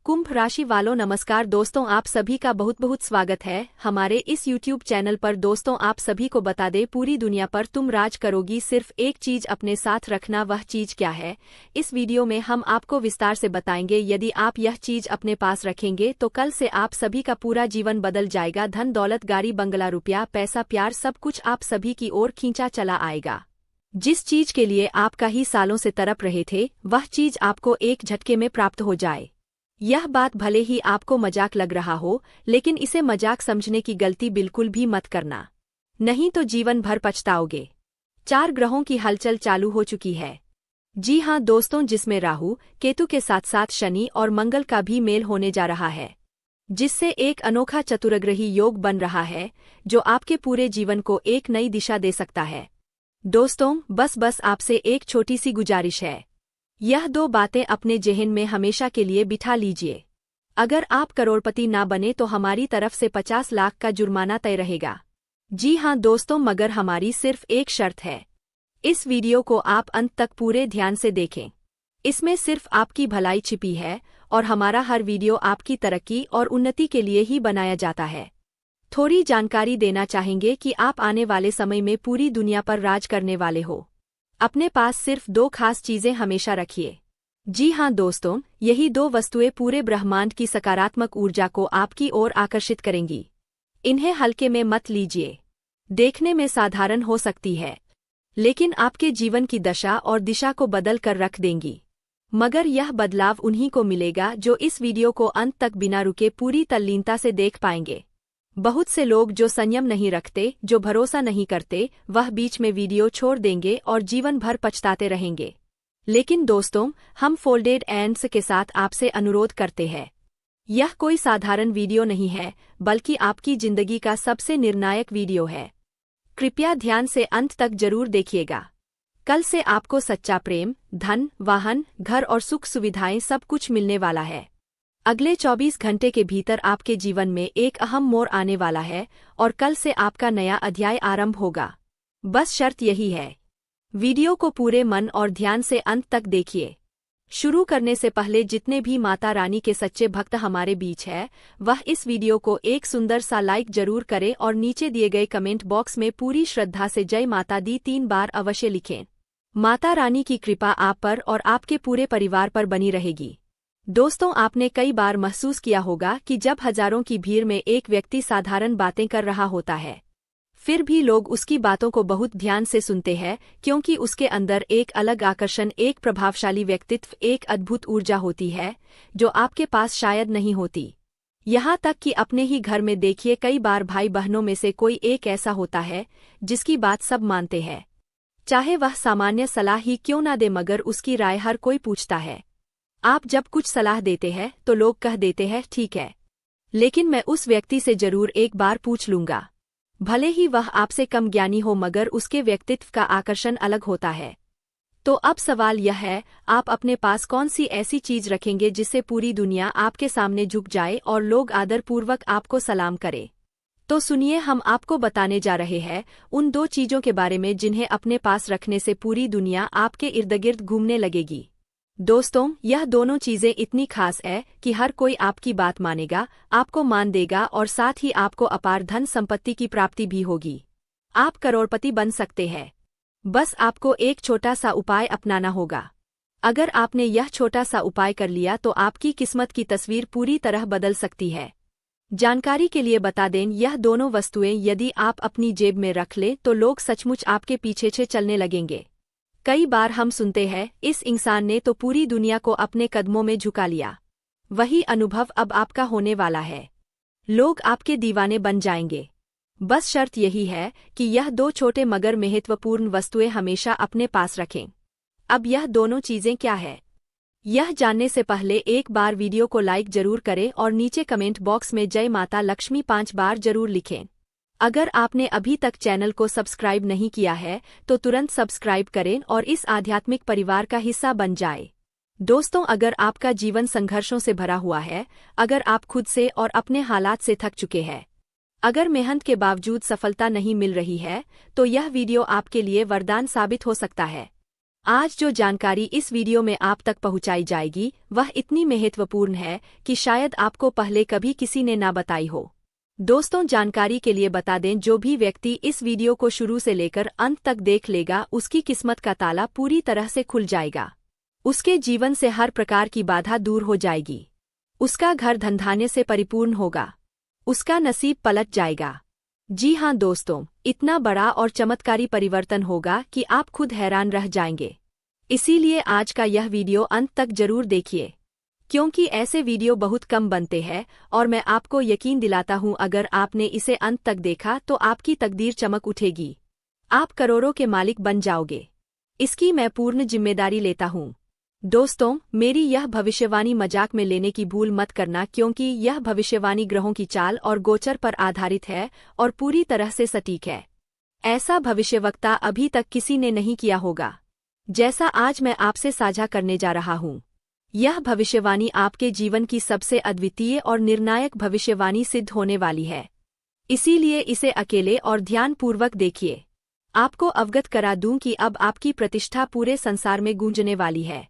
कुंभ राशि वालों नमस्कार दोस्तों, आप सभी का बहुत बहुत स्वागत है हमारे इस YouTube चैनल पर। दोस्तों, आप सभी को बता दें, पूरी दुनिया पर तुम राज करोगी, सिर्फ एक चीज अपने साथ रखना। वह चीज क्या है, इस वीडियो में हम आपको विस्तार से बताएंगे। यदि आप यह चीज अपने पास रखेंगे तो कल से आप सभी का पूरा जीवन बदल जाएगा। धन दौलत गाड़ी बंगला रुपया पैसा प्यार सब कुछ आप सभी की ओर खींचा चला आएगा। जिस चीज के लिए आप कई सालों से तड़प रहे थे, वह चीज आपको एक झटके में प्राप्त हो जाए। यह बात भले ही आपको मजाक लग रहा हो, लेकिन इसे मजाक समझने की गलती बिल्कुल भी मत करना, नहीं तो जीवन भर पछताओगे। 4 ग्रहों की हलचल चालू हो चुकी है। जी हां दोस्तों, जिसमें राहु केतु के साथ साथ शनि और मंगल का भी मेल होने जा रहा है, जिससे एक अनोखा चतुर्ग्रही योग बन रहा है, जो आपके पूरे जीवन को एक नई दिशा दे सकता है। दोस्तों, बस आपसे एक छोटी सी गुजारिश है, यह 2 बातें अपने ज़हन में हमेशा के लिए बिठा लीजिए। अगर आप करोड़पति ना बने तो हमारी तरफ से 50 लाख का जुर्माना तय रहेगा। जी हां दोस्तों, मगर हमारी सिर्फ एक शर्त है। इस वीडियो को आप अंत तक पूरे ध्यान से देखें। इसमें सिर्फ आपकी भलाई छिपी है और हमारा हर वीडियो आपकी तरक्की और उन्नति के लिए ही बनाया जाता है। थोड़ी जानकारी देना चाहेंगे कि आप आने वाले समय में पूरी दुनिया पर राज करने वाले हो। अपने पास सिर्फ 2 खास चीजें हमेशा रखिए। जी हां दोस्तों, यही 2 वस्तुएं पूरे ब्रह्मांड की सकारात्मक ऊर्जा को आपकी ओर आकर्षित करेंगी। इन्हें हल्के में मत लीजिए। देखने में साधारण हो सकती है, लेकिन आपके जीवन की दशा और दिशा को बदल कर रख देंगी। मगर यह बदलाव उन्हीं को मिलेगा जो इस वीडियो को अंत तक बिना रुके पूरी तल्लीनता से देख पाएंगे। बहुत से लोग जो संयम नहीं रखते, जो भरोसा नहीं करते, वह बीच में वीडियो छोड़ देंगे और जीवन भर पछताते रहेंगे। लेकिन दोस्तों, हम फोल्डेड हैंड्स के साथ आपसे अनुरोध करते हैं। यह कोई साधारण वीडियो नहीं है, बल्कि आपकी जिंदगी का सबसे निर्णायक वीडियो है। कृपया ध्यान से अंत तक जरूर देखिएगा। कल से आपको सच्चा प्रेम, धन, वाहन, घर और सुख सुविधाएं सब कुछ मिलने वाला है। अगले 24 घंटे के भीतर आपके जीवन में एक अहम मोड़ आने वाला है और कल से आपका नया अध्याय आरंभ होगा। बस शर्त यही है, वीडियो को पूरे मन और ध्यान से अंत तक देखिए। शुरू करने से पहले जितने भी माता रानी के सच्चे भक्त हमारे बीच है, वह इस वीडियो को एक सुंदर सा लाइक जरूर करें और नीचे दिए गए कमेंट बॉक्स में पूरी श्रद्धा से जय माता दी 3 बार अवश्य लिखें। माता रानी की कृपा आप पर और आपके पूरे परिवार पर बनी रहेगी। दोस्तों, आपने कई बार महसूस किया होगा कि जब हजारों की भीड़ में एक व्यक्ति साधारण बातें कर रहा होता है, फिर भी लोग उसकी बातों को बहुत ध्यान से सुनते हैं, क्योंकि उसके अंदर एक अलग आकर्षण, एक प्रभावशाली व्यक्तित्व, एक अद्भुत ऊर्जा होती है, जो आपके पास शायद नहीं होती। यहाँ तक कि अपने ही घर में देखिए, कई बार भाई बहनों में से कोई एक ऐसा होता है जिसकी बात सब मानते हैं, चाहे वह सामान्य सलाह ही क्यों ना दे, मगर उसकी राय हर कोई पूछता है। आप जब कुछ सलाह देते हैं तो लोग कह देते हैं ठीक है, लेकिन मैं उस व्यक्ति से जरूर एक बार पूछ लूंगा। भले ही वह आपसे कम ज्ञानी हो, मगर उसके व्यक्तित्व का आकर्षण अलग होता है। तो अब सवाल यह है, आप अपने पास कौन सी ऐसी चीज रखेंगे जिससे पूरी दुनिया आपके सामने झुक जाए और लोग आदरपूर्वक आपको सलाम करें? तो सुनिए, हम आपको बताने जा रहे हैं उन 2 चीजों के बारे में जिन्हें अपने पास रखने से पूरी दुनिया आपके इर्द गिर्द घूमने लगेगी। दोस्तों, यह दोनों चीजें इतनी खास है कि हर कोई आपकी बात मानेगा, आपको मान देगा और साथ ही आपको अपार धन संपत्ति की प्राप्ति भी होगी। आप करोड़पति बन सकते हैं। बस आपको एक छोटा सा उपाय अपनाना होगा। अगर आपने यह छोटा सा उपाय कर लिया तो आपकी किस्मत की तस्वीर पूरी तरह बदल सकती है। जानकारी के लिए बता दें, यह दोनों वस्तुएं यदि आप अपनी जेब में रख लें तो लोग सचमुच आपके पीछे चलने लगेंगे। कई बार हम सुनते हैं, इस इंसान ने तो पूरी दुनिया को अपने कदमों में झुका लिया। वही अनुभव अब आपका होने वाला है। लोग आपके दीवाने बन जाएंगे। बस शर्त यही है कि यह 2 छोटे मगर महत्वपूर्ण वस्तुएं हमेशा अपने पास रखें। अब यह दोनों चीजें क्या है, यह जानने से पहले एक बार वीडियो को लाइक जरूर करें और नीचे कमेंट बॉक्स में जय माता लक्ष्मी 5 बार जरूर लिखें। अगर आपने अभी तक चैनल को सब्सक्राइब नहीं किया है तो तुरंत सब्सक्राइब करें और इस आध्यात्मिक परिवार का हिस्सा बन जाए। दोस्तों, अगर आपका जीवन संघर्षों से भरा हुआ है, अगर आप खुद से और अपने हालात से थक चुके हैं, अगर मेहनत के बावजूद सफलता नहीं मिल रही है, तो यह वीडियो आपके लिए वरदान साबित हो सकता है। आज जो जानकारी इस वीडियो में आप तक पहुंचाई जाएगी वह इतनी महत्वपूर्ण है कि शायद आपको पहले कभी किसी ने ना बताई हो। दोस्तों, जानकारी के लिए बता दें, जो भी व्यक्ति इस वीडियो को शुरू से लेकर अंत तक देख लेगा उसकी किस्मत का ताला पूरी तरह से खुल जाएगा। उसके जीवन से हर प्रकार की बाधा दूर हो जाएगी। उसका घर धनधान्य से परिपूर्ण होगा। उसका नसीब पलट जाएगा। जी हाँ दोस्तों, इतना बड़ा और चमत्कारी परिवर्तन होगा कि आप खुद हैरान रह जाएंगे। इसीलिए आज का यह वीडियो अंत तक जरूर देखिए, क्योंकि ऐसे वीडियो बहुत कम बनते हैं और मैं आपको यकीन दिलाता हूँ अगर आपने इसे अंत तक देखा तो आपकी तकदीर चमक उठेगी। आप करोड़ों के मालिक बन जाओगे। इसकी मैं पूर्ण जिम्मेदारी लेता हूँ। दोस्तों, मेरी यह भविष्यवाणी मजाक में लेने की भूल मत करना, क्योंकि यह भविष्यवाणी ग्रहों की चाल और गोचर पर आधारित है और पूरी तरह से सटीक है। ऐसा भविष्यवक्ता अभी तक किसी ने नहीं किया होगा जैसा आज मैं आपसे साझा करने जा रहा हूँ। यह भविष्यवाणी आपके जीवन की सबसे अद्वितीय और निर्णायक भविष्यवाणी सिद्ध होने वाली है। इसीलिए इसे अकेले और ध्यानपूर्वक देखिए। आपको अवगत करा दूं कि अब आपकी प्रतिष्ठा पूरे संसार में गूंजने वाली है।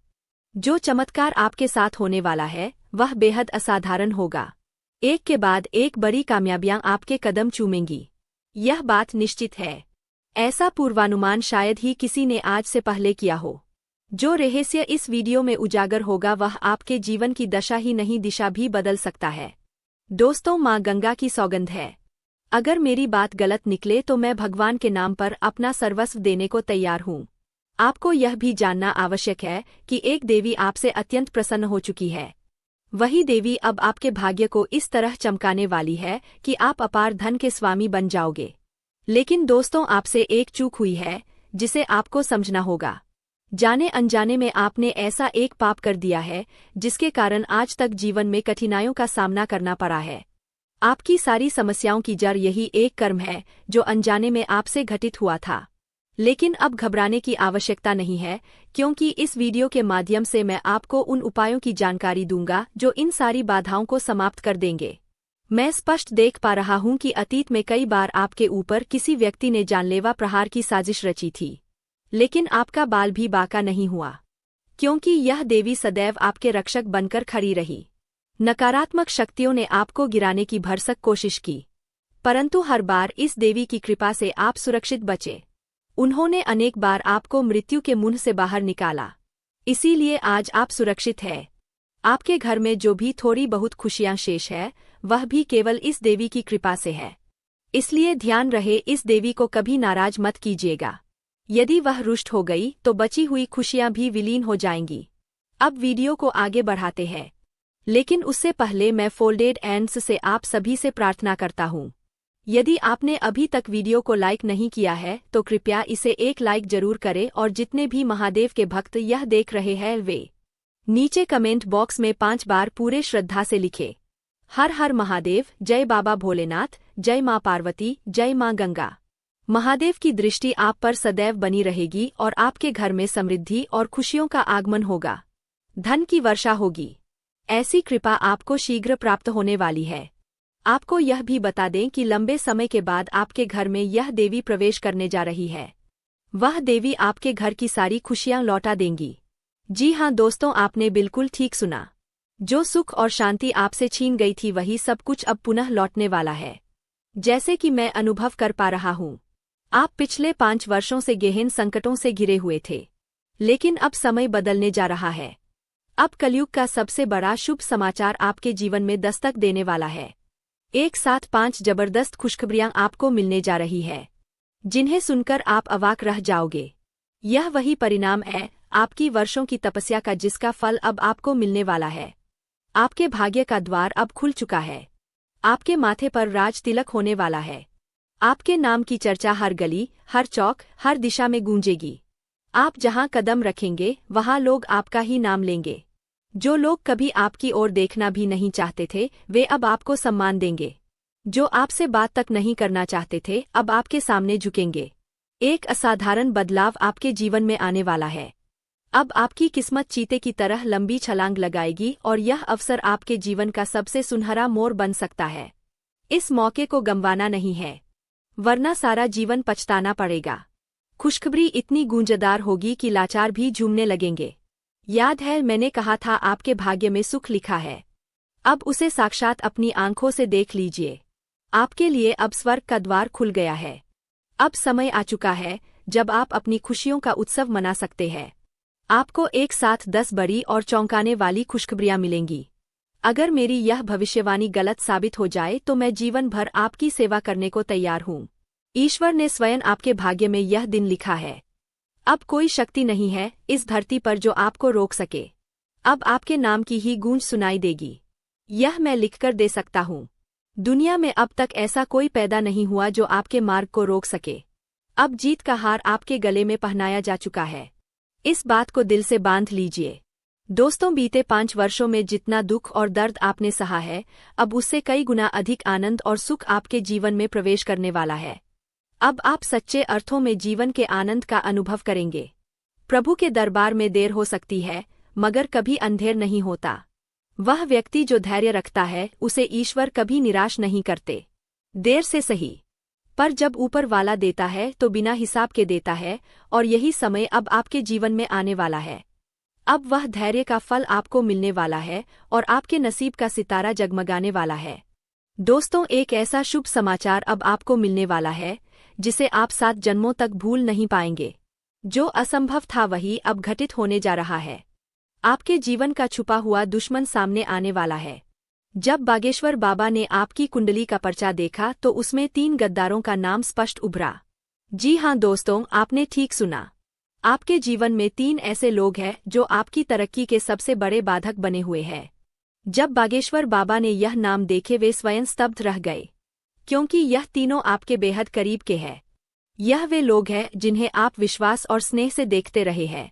जो चमत्कार आपके साथ होने वाला है वह बेहद असाधारण होगा। एक के बाद एक बड़ी कामयाबियां आपके कदम चूमेंगी। यह बात निश्चित है। ऐसा पूर्वानुमान शायद ही किसी ने आज से पहले किया हो। जो रहस्य इस वीडियो में उजागर होगा वह आपके जीवन की दशा ही नहीं दिशा भी बदल सकता है। दोस्तों, माँ गंगा की सौगंध है, अगर मेरी बात गलत निकले तो मैं भगवान के नाम पर अपना सर्वस्व देने को तैयार हूँ। आपको यह भी जानना आवश्यक है कि एक देवी आपसे अत्यंत प्रसन्न हो चुकी है। वही देवी अब आपके भाग्य को इस तरह चमकाने वाली है कि आप अपार धन के स्वामी बन जाओगे। लेकिन दोस्तों, आपसे एक चूक हुई है जिसे आपको समझना होगा। जाने अनजाने में आपने ऐसा एक पाप कर दिया है जिसके कारण आज तक जीवन में कठिनाइयों का सामना करना पड़ा है। आपकी सारी समस्याओं की जड़ यही एक कर्म है जो अनजाने में आपसे घटित हुआ था। लेकिन अब घबराने की आवश्यकता नहीं है, क्योंकि इस वीडियो के माध्यम से मैं आपको उन उपायों की जानकारी दूंगा जो इन सारी बाधाओं को समाप्त कर देंगे। मैं स्पष्ट देख पा रहा हूं कि अतीत में कई बार आपके ऊपर किसी व्यक्ति ने जानलेवा प्रहार की साजिश रची थी, लेकिन आपका बाल भी बाका नहीं हुआ, क्योंकि यह देवी सदैव आपके रक्षक बनकर खड़ी रही। नकारात्मक शक्तियों ने आपको गिराने की भरसक कोशिश की, परंतु हर बार इस देवी की कृपा से आप सुरक्षित बचे। उन्होंने अनेक बार आपको मृत्यु के मुंह से बाहर निकाला, इसीलिए आज आप सुरक्षित हैं। आपके घर में जो भी थोड़ी बहुत खुशियां शेष है वह भी केवल इस देवी की कृपा से है। इसलिए ध्यान रहे, इस देवी को कभी नाराज मत कीजिएगा। यदि वह रुष्ट हो गई तो बची हुई खुशियां भी विलीन हो जाएंगी। अब वीडियो को आगे बढ़ाते हैं, लेकिन उससे पहले मैं फोल्डेड एंड्स से आप सभी से प्रार्थना करता हूँ। यदि आपने अभी तक वीडियो को लाइक नहीं किया है तो कृपया इसे एक लाइक जरूर करें, और जितने भी महादेव के भक्त यह देख रहे हैं वे नीचे कमेंट बॉक्स में 5 बार पूरे श्रद्धा से लिखे, हर हर महादेव, जय बाबा भोलेनाथ, जय माँ पार्वती, जय माँ गंगा। महादेव की दृष्टि आप पर सदैव बनी रहेगी और आपके घर में समृद्धि और खुशियों का आगमन होगा। धन की वर्षा होगी। ऐसी कृपा आपको शीघ्र प्राप्त होने वाली है। आपको यह भी बता दें कि लंबे समय के बाद आपके घर में यह देवी प्रवेश करने जा रही है। वह देवी आपके घर की सारी खुशियां लौटा देंगी। जी हाँ दोस्तों, आपने बिल्कुल ठीक सुना। जो सुख और शांति आपसे छीन गई थी वही सब कुछ अब पुनः लौटने वाला है। जैसे कि मैं अनुभव कर पा रहा हूँ, आप पिछले 5 वर्षों से गहन संकटों से घिरे हुए थे, लेकिन अब समय बदलने जा रहा है। अब कलयुग का सबसे बड़ा शुभ समाचार आपके जीवन में दस्तक देने वाला है। एक साथ 5 जबरदस्त खुशखबरियां आपको मिलने जा रही है, जिन्हें सुनकर आप अवाक रह जाओगे। यह वही परिणाम है आपकी वर्षों की तपस्या का, जिसका फल अब आपको मिलने वाला है। आपके भाग्य का द्वार अब खुल चुका है। आपके माथे पर राज तिलक होने वाला है। आपके नाम की चर्चा हर गली, हर चौक, हर दिशा में गूंजेगी। आप जहां कदम रखेंगे वहां लोग आपका ही नाम लेंगे। जो लोग कभी आपकी ओर देखना भी नहीं चाहते थे वे अब आपको सम्मान देंगे। जो आपसे बात तक नहीं करना चाहते थे अब आपके सामने झुकेंगे। एक असाधारण बदलाव आपके जीवन में आने वाला है। अब आपकी किस्मत चीते की तरह लंबी छलांग लगाएगी और यह अवसर आपके जीवन का सबसे सुनहरा मोड़ बन सकता है। इस मौके को गंवाना नहीं है, वरना सारा जीवन पछताना पड़ेगा। खुशखबरी इतनी गूंजदार होगी कि लाचार भी झूमने लगेंगे। याद है मैंने कहा था आपके भाग्य में सुख लिखा है। अब उसे साक्षात अपनी आंखों से देख लीजिए। आपके लिए अब स्वर्ग का द्वार खुल गया है। अब समय आ चुका है जब आप अपनी खुशियों का उत्सव मना सकते हैं। आपको एक साथ 10 बड़ी और चौंकाने वाली खुशखबरियां मिलेंगी। अगर मेरी यह भविष्यवाणी गलत साबित हो जाए तो मैं जीवन भर आपकी सेवा करने को तैयार हूँ। ईश्वर ने स्वयं आपके भाग्य में यह दिन लिखा है। अब कोई शक्ति नहीं है इस धरती पर जो आपको रोक सके। अब आपके नाम की ही गूंज सुनाई देगी। यह मैं लिखकर दे सकता हूँ। दुनिया में अब तक ऐसा कोई पैदा नहीं हुआ जो आपके मार्ग को रोक सके। अब जीत का हार आपके गले में पहनाया जा चुका है। इस बात को दिल से बांध लीजिए। दोस्तों, बीते 5 वर्षों में जितना दुख और दर्द आपने सहा है, अब उससे कई गुना अधिक आनंद और सुख आपके जीवन में प्रवेश करने वाला है। अब आप सच्चे अर्थों में जीवन के आनंद का अनुभव करेंगे। प्रभु के दरबार में देर हो सकती है, मगर कभी अंधेर नहीं होता। वह व्यक्ति जो धैर्य रखता है उसे ईश्वर कभी निराश नहीं करते। देर से सही, पर जब ऊपर वाला देता है तो बिना हिसाब के देता है, और यही समय अब आपके जीवन में आने वाला है। अब वह धैर्य का फल आपको मिलने वाला है और आपके नसीब का सितारा जगमगाने वाला है। दोस्तों, एक ऐसा शुभ समाचार अब आपको मिलने वाला है जिसे आप 7 जन्मों तक भूल नहीं पाएंगे। जो असंभव था वही अब घटित होने जा रहा है। आपके जीवन का छुपा हुआ दुश्मन सामने आने वाला है। जब बागेश्वर बाबा ने आपकी कुंडली का पर्चा देखा तो उसमें 3 गद्दारों का नाम स्पष्ट उभरा। जी हां दोस्तों, आपने ठीक सुना। आपके जीवन में 3 ऐसे लोग हैं जो आपकी तरक्की के सबसे बड़े बाधक बने हुए हैं। जब बागेश्वर बाबा ने यह नाम देखे वे स्वयं स्तब्ध रह गए, क्योंकि यह तीनों आपके बेहद करीब के हैं। यह वे लोग हैं जिन्हें आप विश्वास और स्नेह से देखते रहे हैं।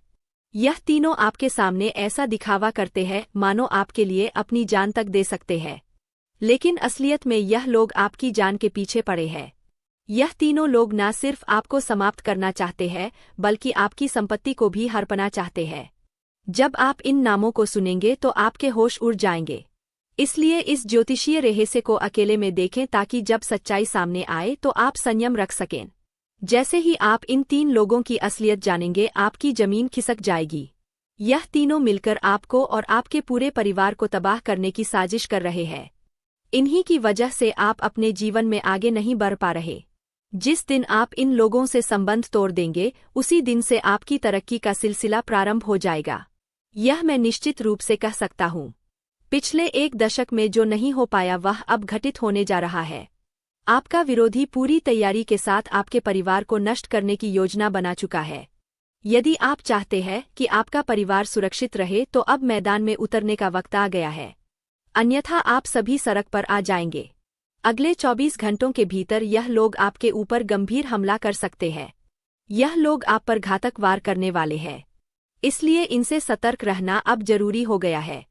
यह तीनों आपके सामने ऐसा दिखावा करते हैं मानो आपके लिए अपनी जान तक दे सकते हैं, लेकिन असलियत में यह लोग आपकी जान के पीछे पड़े हैं। यह तीनों लोग न सिर्फ आपको समाप्त करना चाहते हैं बल्कि आपकी संपत्ति को भी हड़पना चाहते हैं। जब आप इन नामों को सुनेंगे तो आपके होश उड़ जाएंगे। इसलिए इस ज्योतिषीय रहस्य को अकेले में देखें ताकि जब सच्चाई सामने आए तो आप संयम रख सकें। जैसे ही आप इन 3 लोगों की असलियत जानेंगे आपकी जमीन खिसक जाएगी। यह तीनों मिलकर आपको और आपके पूरे परिवार को तबाह करने की साजिश कर रहे हैं। इन्हीं की वजह से आप अपने जीवन में आगे नहीं बढ़ पा रहे। जिस दिन आप इन लोगों से संबंध तोड़ देंगे उसी दिन से आपकी तरक्की का सिलसिला प्रारंभ हो जाएगा। यह मैं निश्चित रूप से कह सकता हूँ। पिछले 1 दशक में जो नहीं हो पाया वह अब घटित होने जा रहा है। आपका विरोधी पूरी तैयारी के साथ आपके परिवार को नष्ट करने की योजना बना चुका है। यदि आप चाहते हैं कि आपका परिवार सुरक्षित रहे तो अब मैदान में उतरने का वक्त आ गया है, अन्यथा आप सभी सड़क पर आ जाएंगे। अगले 24 घंटों के भीतर यह लोग आपके ऊपर गंभीर हमला कर सकते हैं। यह लोग आप पर घातक वार करने वाले हैं, इसलिए इनसे सतर्क रहना अब जरूरी हो गया है।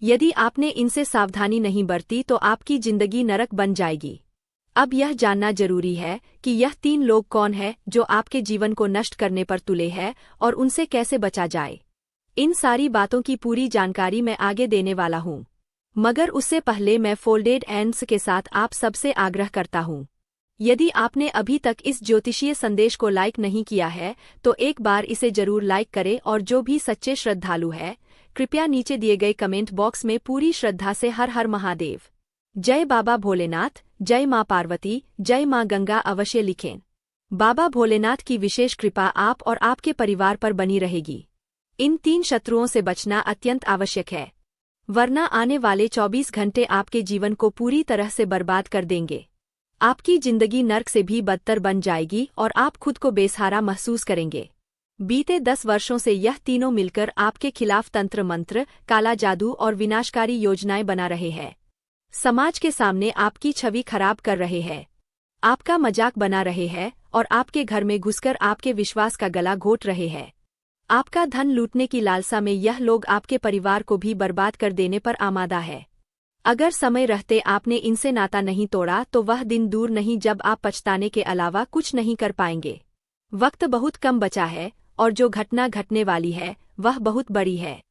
यदि आपने इनसे सावधानी नहीं बरती तो आपकी जिंदगी नरक बन जाएगी। अब यह जानना जरूरी है कि यह 3 लोग कौन हैं जो आपके जीवन को नष्ट करने पर तुले हैं और उनसे कैसे बचा जाए। इन सारी बातों की पूरी जानकारी मैं आगे देने वाला हूँ, मगर उससे पहले मैं फोल्डेड एंड्स के साथ आप सबसे आग्रह करता हूँ। यदि आपने अभी तक इस ज्योतिषीय संदेश को लाइक नहीं किया है तो एक बार इसे जरूर लाइक करें, और जो भी सच्चे श्रद्धालु हैं कृपया नीचे दिए गए कमेंट बॉक्स में पूरी श्रद्धा से हर हर महादेव, जय बाबा भोलेनाथ, जय माँ पार्वती, जय माँ गंगा अवश्य लिखें। बाबा भोलेनाथ की विशेष कृपा आप और आपके परिवार पर बनी रहेगी। इन 3 शत्रुओं से बचना अत्यंत आवश्यक है, वरना आने वाले 24 घंटे आपके जीवन को पूरी तरह से बर्बाद कर देंगे। आपकी जिंदगी नर्क से भी बदतर बन जाएगी और आप खुद को बेसहारा महसूस करेंगे। बीते 10 वर्षों से यह तीनों मिलकर आपके खिलाफ तंत्र मंत्र, काला जादू और विनाशकारी योजनाएं बना रहे हैं। समाज के सामने आपकी छवि खराब कर रहे हैं, आपका मजाक बना रहे हैं और आपके घर में घुसकर आपके विश्वास का गला घोट रहे हैं। आपका धन लूटने की लालसा में यह लोग आपके परिवार को भी बर्बाद कर देने पर आमादा है। अगर समय रहते आपने इनसे नाता नहीं तोड़ा तो वह दिन दूर नहीं जब आप पछताने के अलावा कुछ नहीं कर पाएंगे। वक्त बहुत कम बचा है और जो घटना घटने वाली है वह बहुत बड़ी है।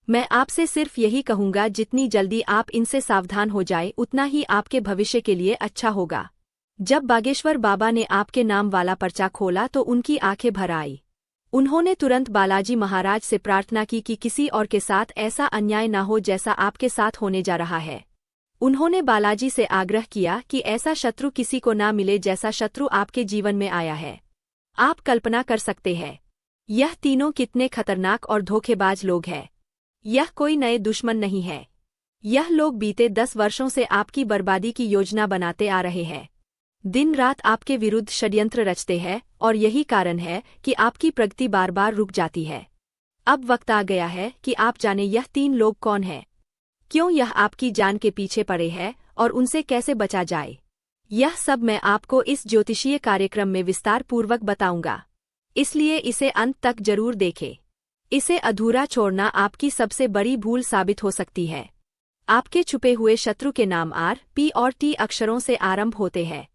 मैं आपसे सिर्फ यही कहूंगा, जितनी जल्दी आप इनसे सावधान हो जाए उतना ही आपके भविष्य के लिए अच्छा होगा। जब बागेश्वर बाबा ने आपके नाम वाला पर्चा खोला तो उनकी आंखें भर आई। उन्होंने तुरंत बालाजी महाराज से प्रार्थना की कि किसी और के साथ ऐसा अन्याय न हो जैसा आपके साथ होने जा रहा है। उन्होंने बालाजी से आग्रह किया कि ऐसा शत्रु किसी को ना मिले जैसा शत्रु आपके जीवन में आया है। आप कल्पना कर सकते हैं यह तीनों कितने खतरनाक और धोखेबाज लोग हैं। यह कोई नए दुश्मन नहीं है। यह लोग बीते 10 वर्षों से आपकी बर्बादी की योजना बनाते आ रहे हैं। दिन रात आपके विरुद्ध षड्यंत्र रचते हैं और यही कारण है कि आपकी प्रगति बार बार रुक जाती है। अब वक्त आ गया है कि आप जाने यह 3 लोग कौन हैं, क्यों यह आपकी जान के पीछे पड़े हैं और उनसे कैसे बचा जाए। यह सब मैं आपको इस ज्योतिषीय कार्यक्रम में विस्तार पूर्वक बताऊंगा, इसलिए इसे अंत तक जरूर देखें। इसे अधूरा छोड़ना आपकी सबसे बड़ी भूल साबित हो सकती है। आपके छुपे हुए शत्रु के नाम R, P और T अक्षरों से आरंभ होते हैं।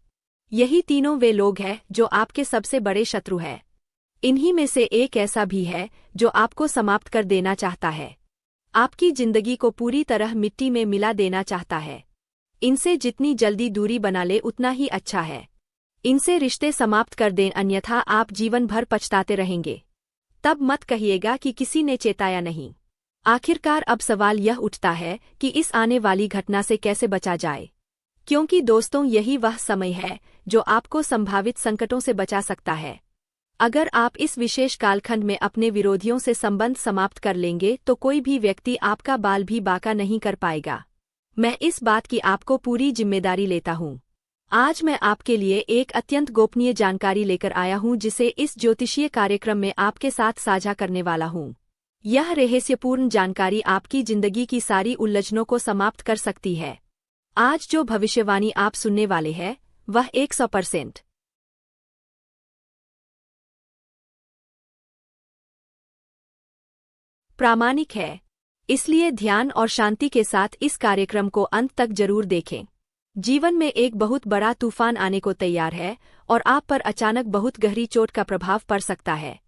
यही तीनों वे लोग हैं जो आपके सबसे बड़े शत्रु हैं। इन्हीं में से एक ऐसा भी है जो आपको समाप्त कर देना चाहता है, आपकी जिंदगी को पूरी तरह मिट्टी में मिला देना चाहता है। इनसे जितनी जल्दी दूरी बना ले उतना ही अच्छा है। इनसे रिश्ते समाप्त कर दें, अन्यथा आप जीवन भर पछताते रहेंगे। तब मत कहिएगा कि किसी ने चेताया नहीं। आखिरकार अब सवाल यह उठता है कि इस आने वाली घटना से कैसे बचा जाए, क्योंकि दोस्तों यही वह समय है जो आपको संभावित संकटों से बचा सकता है। अगर आप इस विशेष कालखंड में अपने विरोधियों से संबंध समाप्त कर लेंगे तो कोई भी व्यक्ति आपका बाल भी बांका नहीं कर पाएगा। मैं इस बात की आपको पूरी जिम्मेदारी लेता हूँ। आज मैं आपके लिए एक अत्यंत गोपनीय जानकारी लेकर आया हूँ जिसे इस ज्योतिषीय कार्यक्रम में आपके साथ साझा करने वाला हूँ। यह रहस्यपूर्ण जानकारी आपकी जिंदगी की सारी उलझनों को समाप्त कर सकती है। आज जो भविष्यवाणी आप सुनने वाले हैं वह 100% प्रामाणिक है, इसलिए ध्यान और शांति के साथ इस कार्यक्रम को अंत तक जरूर देखें। जीवन में एक बहुत बड़ा तूफान आने को तैयार है और आप पर अचानक बहुत गहरी चोट का प्रभाव पड़ सकता है।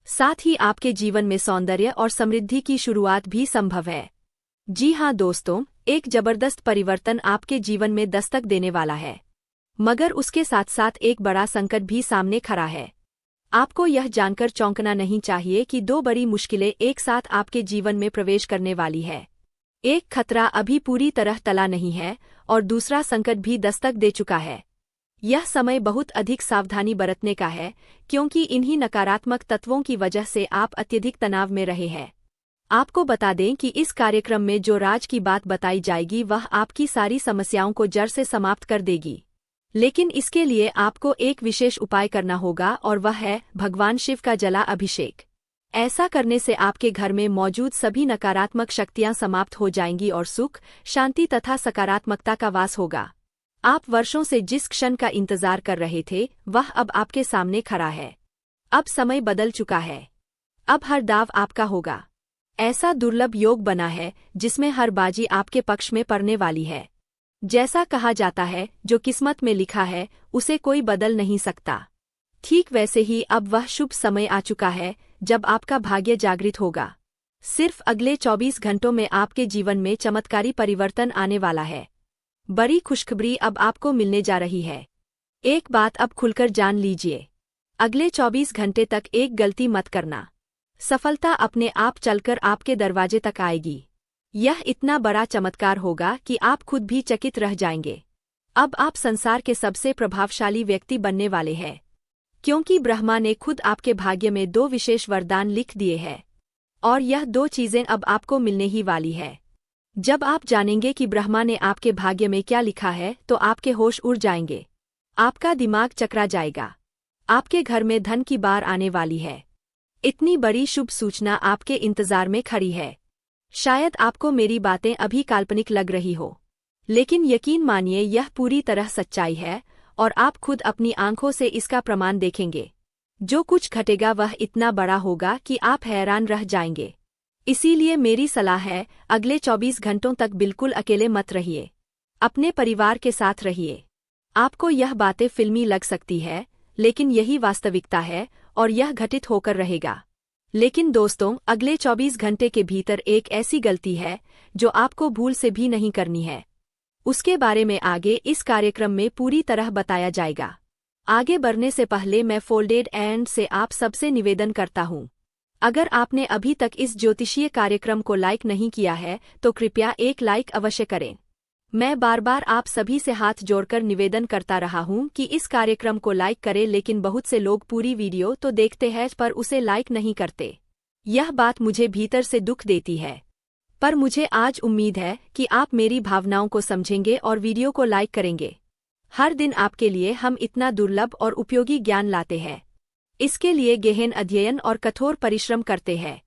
साथ ही आपके जीवन में सौंदर्य और समृद्धि की शुरुआत भी संभव है। जी हाँ दोस्तों, एक जबरदस्त परिवर्तन आपके जीवन में दस्तक देने वाला है, मगर उसके साथ साथ एक बड़ा संकट भी सामने खड़ा है। आपको यह जानकर चौंकना नहीं चाहिए कि 2 बड़ी मुश्किलें एक साथ आपके जीवन में प्रवेश करने वाली है। एक खतरा अभी पूरी तरह टला नहीं है और दूसरा संकट भी दस्तक दे चुका है। यह समय बहुत अधिक सावधानी बरतने का है, क्योंकि इन्हीं नकारात्मक तत्वों की वजह से आप अत्यधिक तनाव में रहे हैं। आपको बता दें कि इस कार्यक्रम में जो राज की बात बताई जाएगी वह आपकी सारी समस्याओं को जड़ से समाप्त कर देगी। लेकिन इसके लिए आपको एक विशेष उपाय करना होगा और वह है भगवान शिव का जला अभिषेक। ऐसा करने से आपके घर में मौजूद सभी नकारात्मक शक्तियां समाप्त हो जाएंगी और सुख, शांति तथा सकारात्मकता का वास होगा। आप वर्षों से जिस क्षण का इंतजार कर रहे थे वह अब आपके सामने खड़ा है। अब समय बदल चुका है। अब हर दाव आपका होगा। ऐसा दुर्लभ योग बना है जिसमें हर बाजी आपके पक्ष में पड़ने वाली है। जैसा कहा जाता है, जो किस्मत में लिखा है उसे कोई बदल नहीं सकता। ठीक वैसे ही अब वह शुभ समय आ चुका है जब आपका भाग्य जागृत होगा। सिर्फ अगले 24 घंटों में आपके जीवन में चमत्कारी परिवर्तन आने वाला है। बड़ी खुशखबरी अब आपको मिलने जा रही है। एक बात अब खुलकर जान लीजिए, अगले 24 घंटे तक एक गलती मत करना। सफलता अपने आप चलकर आपके दरवाजे तक आएगी। यह इतना बड़ा चमत्कार होगा कि आप खुद भी चकित रह जाएंगे। अब आप संसार के सबसे प्रभावशाली व्यक्ति बनने वाले हैं, क्योंकि ब्रह्मा ने खुद आपके भाग्य में 2 विशेष वरदान लिख दिए हैं और यह 2 चीजें अब आपको मिलने ही वाली है। जब आप जानेंगे कि ब्रह्मा ने आपके भाग्य में क्या लिखा है तो आपके होश उड़ जाएंगे, आपका दिमाग चकरा जाएगा। आपके घर में धन की बार आने वाली है। इतनी बड़ी शुभ सूचना आपके इंतजार में खड़ी है। शायद आपको मेरी बातें अभी काल्पनिक लग रही हो, लेकिन यकीन मानिए यह पूरी तरह सच्चाई है और आप खुद अपनी आंखों से इसका प्रमाण देखेंगे। जो कुछ घटेगा वह इतना बड़ा होगा कि आप हैरान रह जाएंगे। इसीलिए मेरी सलाह है, अगले 24 घंटों तक बिल्कुल अकेले मत रहिए, अपने परिवार के साथ रहिए। आपको यह बातें फिल्मी लग सकती है, लेकिन यही वास्तविकता है और यह घटित होकर रहेगा। लेकिन दोस्तों, अगले 24 घंटे के भीतर एक ऐसी गलती है जो आपको भूल से भी नहीं करनी है। उसके बारे में आगे इस कार्यक्रम में पूरी तरह बताया जाएगा। आगे बढ़ने से पहले मैं फोल्डेड एंड से आप सबसे निवेदन करता हूँ, अगर आपने अभी तक इस ज्योतिषीय कार्यक्रम को लाइक नहीं किया है तो कृपया एक लाइक अवश्य करें। मैं बार बार आप सभी से हाथ जोड़कर निवेदन करता रहा हूं कि इस कार्यक्रम को लाइक करें, लेकिन बहुत से लोग पूरी वीडियो तो देखते हैं पर उसे लाइक नहीं करते। यह बात मुझे भीतर से दुख देती है, पर मुझे आज उम्मीद है कि आप मेरी भावनाओं को समझेंगे और वीडियो को लाइक करेंगे। हर दिन आपके लिए हम इतना दुर्लभ और उपयोगी ज्ञान लाते हैं। इसके लिए गहन अध्ययन और कठोर परिश्रम करते हैं,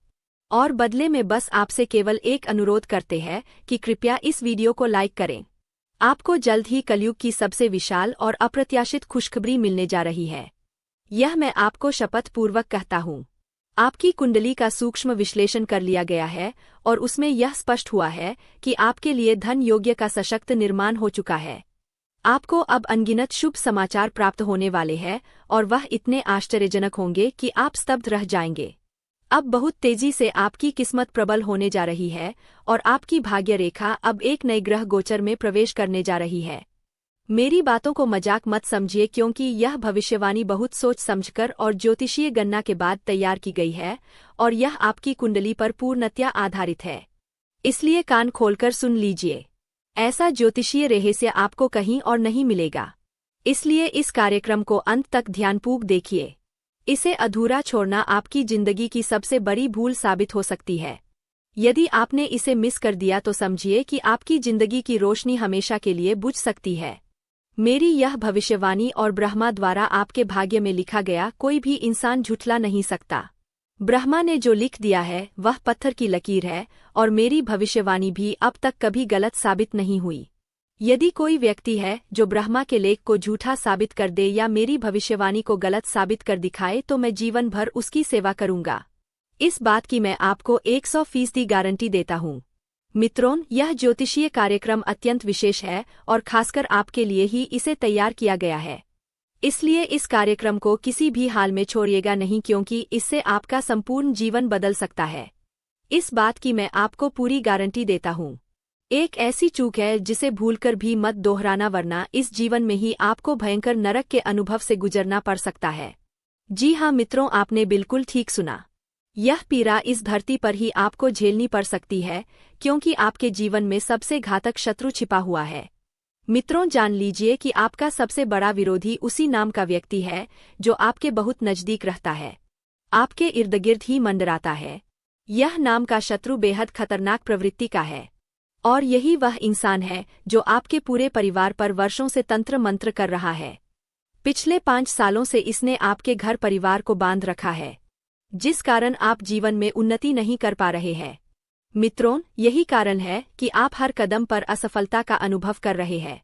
और बदले में बस आपसे केवल एक अनुरोध करते हैं कि कृपया इस वीडियो को लाइक करें। आपको जल्द ही कलयुग की सबसे विशाल और अप्रत्याशित खुशखबरी मिलने जा रही है। यह मैं आपको शपथ पूर्वक कहता हूँ। आपकी कुंडली का सूक्ष्म विश्लेषण कर लिया गया है और उसमें यह स्पष्ट हुआ है कि आपके लिए धन योग्य का सशक्त निर्माण हो चुका है। आपको अब अनगिनत शुभ समाचार प्राप्त होने वाले हैं और वह इतने आश्चर्यजनक होंगे कि आप स्तब्ध रह जाएंगे। अब बहुत तेजी से आपकी किस्मत प्रबल होने जा रही है और आपकी भाग्य रेखा अब एक नए ग्रह गोचर में प्रवेश करने जा रही है। मेरी बातों को मजाक मत समझिए, क्योंकि यह भविष्यवाणी बहुत सोच समझकर और ज्योतिषीय गणना के बाद तैयार की गई है और यह आपकी कुंडली पर पूर्णतया आधारित है। इसलिए कान खोलकर सुन लीजिए। ऐसा ज्योतिषीय रहस्य आपको कहीं और नहीं मिलेगा। इसलिए इस कार्यक्रम को अंत तक ध्यानपूर्वक देखिए। इसे अधूरा छोड़ना आपकी जिंदगी की सबसे बड़ी भूल साबित हो सकती है। यदि आपने इसे मिस कर दिया तो समझिए कि आपकी जिंदगी की रोशनी हमेशा के लिए बुझ सकती है। मेरी यह भविष्यवाणी और ब्रह्मा द्वारा आपके भाग्य में लिखा गया कोई भी इंसान झुठला नहीं सकता। ब्रह्मा ने जो लिख दिया है वह पत्थर की लकीर है और मेरी भविष्यवाणी भी अब तक कभी गलत साबित नहीं हुई। यदि कोई व्यक्ति है जो ब्रह्मा के लेख को झूठा साबित कर दे या मेरी भविष्यवाणी को गलत साबित कर दिखाए तो मैं जीवन भर उसकी सेवा करूंगा। इस बात की मैं आपको 100% गारंटी देता हूँ। मित्रों, यह ज्योतिषीय कार्यक्रम अत्यंत विशेष है और खासकर आपके लिए ही इसे तैयार किया गया है। इसलिए इस कार्यक्रम को किसी भी हाल में छोड़िएगा नहीं, क्योंकि इससे आपका संपूर्ण जीवन बदल सकता है। इस बात की मैं आपको पूरी गारंटी देता हूँ। एक ऐसी चूक है जिसे भूलकर भी मत दोहराना, वरना इस जीवन में ही आपको भयंकर नरक के अनुभव से गुजरना पड़ सकता है। जी हाँ मित्रों, आपने बिल्कुल ठीक सुना। यह पीड़ा इस धरती पर ही आपको झेलनी पड़ सकती है, क्योंकि आपके जीवन में सबसे घातक शत्रु छिपा हुआ है। मित्रों, जान लीजिए कि आपका सबसे बड़ा विरोधी उसी नाम का व्यक्ति है जो आपके बहुत नजदीक रहता है, आपके इर्द गिर्द ही मंडराता है। यह नाम का शत्रु बेहद खतरनाक प्रवृत्ति का है, और यही वह इंसान है जो आपके पूरे परिवार पर वर्षों से तंत्र मंत्र कर रहा है। पिछले 5 सालों से इसने आपके घर परिवार को बांध रखा है, जिस कारण आप जीवन में उन्नति नहीं कर पा रहे हैं। मित्रों, यही कारण है कि आप हर कदम पर असफलता का अनुभव कर रहे हैं,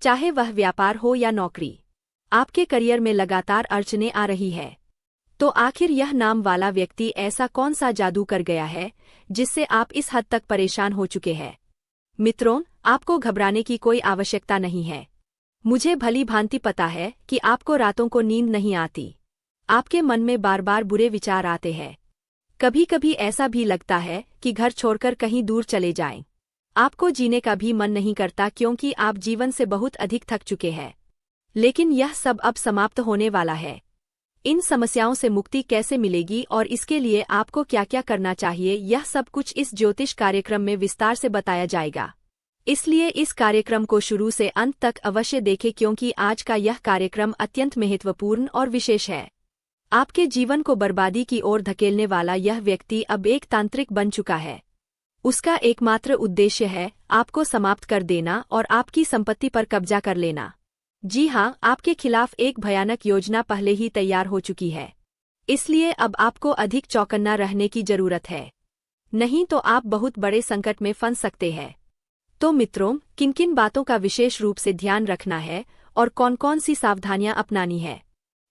चाहे वह व्यापार हो या नौकरी। आपके करियर में लगातार अड़चनें आ रही है। तो आखिर यह नाम वाला व्यक्ति ऐसा कौन सा जादू कर गया है जिससे आप इस हद तक परेशान हो चुके हैं? मित्रों, आपको घबराने की कोई आवश्यकता नहीं है। मुझे भली भांति पता है कि आपको रातों को नींद नहीं आती। आपके मन में बार बार बुरे विचार आते हैं। कभी कभी ऐसा भी लगता है कि घर छोड़कर कहीं दूर चले जाएं। आपको जीने का भी मन नहीं करता, क्योंकि आप जीवन से बहुत अधिक थक चुके हैं। लेकिन यह सब अब समाप्त होने वाला है। इन समस्याओं से मुक्ति कैसे मिलेगी और इसके लिए आपको क्या क्या करना चाहिए, यह सब कुछ इस ज्योतिष कार्यक्रम में विस्तार से बताया जाएगा। इसलिए इस कार्यक्रम को शुरू से अंत तक अवश्य देखें, क्योंकि आज का यह कार्यक्रम अत्यंत महत्वपूर्ण और विशेष है। आपके जीवन को बर्बादी की ओर धकेलने वाला यह व्यक्ति अब एक तांत्रिक बन चुका है। उसका एकमात्र उद्देश्य है आपको समाप्त कर देना और आपकी संपत्ति पर कब्जा कर लेना। जी हाँ, आपके खिलाफ एक भयानक योजना पहले ही तैयार हो चुकी है। इसलिए अब आपको अधिक चौकन्ना रहने की जरूरत है, नहीं तो आप बहुत बड़े संकट में फंस सकते हैं। तो मित्रों, किन किन बातों का विशेष रूप से ध्यान रखना है और कौन कौन सी सावधानियां अपनानी है,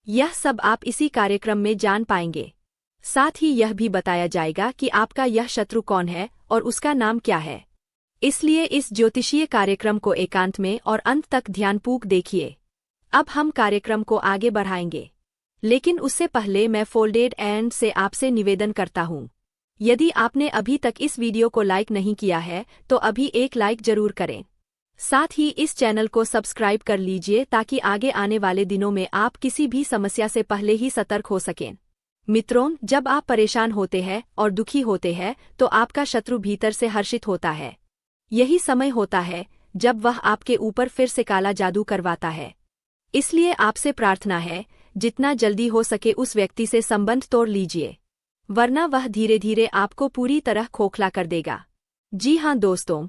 यह सब आप इसी कार्यक्रम में जान पाएंगे। साथ ही यह भी बताया जाएगा कि आपका यह शत्रु कौन है और उसका नाम क्या है। इसलिए इस ज्योतिषीय कार्यक्रम को एकांत में और अंत तक ध्यानपूर्वक देखिए। अब हम कार्यक्रम को आगे बढ़ाएंगे, लेकिन उससे पहले मैं फोल्डेड एंड से आपसे निवेदन करता हूँ, यदि आपने अभी तक इस वीडियो को लाइक नहीं किया है तो अभी एक लाइक जरूर करें। साथ ही इस चैनल को सब्सक्राइब कर लीजिए ताकि आगे आने वाले दिनों में आप किसी भी समस्या से पहले ही सतर्क हो सकें। मित्रों, जब आप परेशान होते हैं और दुखी होते हैं तो आपका शत्रु भीतर से हर्षित होता है। यही समय होता है जब वह आपके ऊपर फिर से काला जादू करवाता है। इसलिए आपसे प्रार्थना है, जितना जल्दी हो सके उस व्यक्ति से संबंध तोड़ लीजिए, वरना वह धीरे धीरे आपको पूरी तरह खोखला कर देगा। जी हाँ दोस्तों,